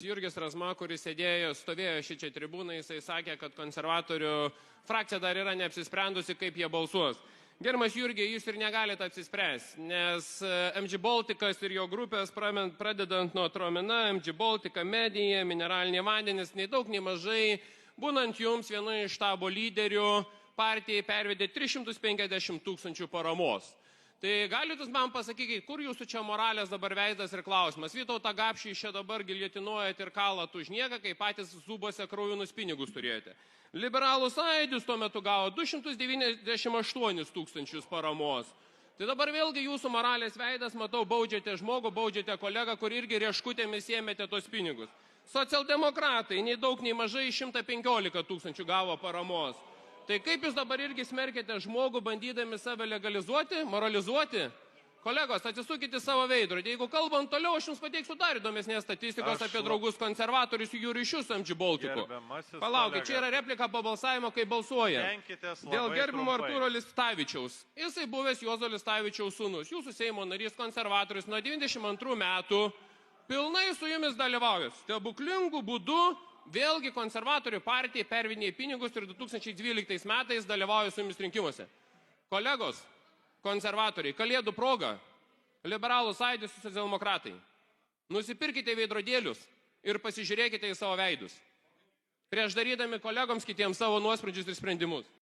Jurgis Razma, kuris stovėjo šičia tribūną, jisai sakė, kad konservatorių frakcija dar yra neapsisprendusi, kaip jie balsuos. Gerbiamas Jurgiai, jūs ir negalite apsispręsti, nes MG Balticas ir jo grupės, pradedant nuo Tromina, MG Baltica, Medija, Mineraliniai vandenys, nei daug, nei mažai, būnant jums viena iš štabo lyderių, partijai pervedė 350 000 paramos. Tai galite man pasakyti, kur jūsų čia moralės dabar veidas ir klausimas. Vytautą Gapšį čia dabar giljotinuojate ir kalat už nieką, kai patys zubose kraujinus pinigus turėjote. Liberalų sąjūdis tuo metu gavo 298 000 paramos. Tai dabar vėlgi jūsų moralės veidas, matau, baudžiate žmogų, baudžiate kolegą, kur irgi rieškutėmis ėmėte tos pinigus. Socialdemokratai, nei daug, nei mažai, 115 000 gavo paramos. Tai kaip jūs dabar irgi smerkite žmogų, bandydami save legalizuoti, moralizuoti? Kolegos, atsisukite savo veidrodį. Jeigu kalbant toliau, aš jums pateiksiu dar įdomesnės statistikos apie draugus konservatorius ir jų ryšius su MG Balticu. Palaukit, čia yra replika po balsavimo, kai balsuoja. Dėl gerbimo Artūro Listavičiaus. Jisai buvęs Juozo Listavičiaus sūnus. Jūsų Seimo narys konservatorius nuo 92 metų pilnai su jumis dalyvauja. Stebuklingų būdų vėlgi konservatorių partijai pervedinėja pinigus ir 2012 metais dalyvauja su jumis rinkimuose. Kolegos, konservatoriai, kalėdų proga, liberalų sąjūdis su socialdemokratai. Nusipirkite veidrodėlius ir pasižiūrėkite į savo veidus. Prieš darydami kolegoms kitiems savo nuosprendžius ir sprendimus.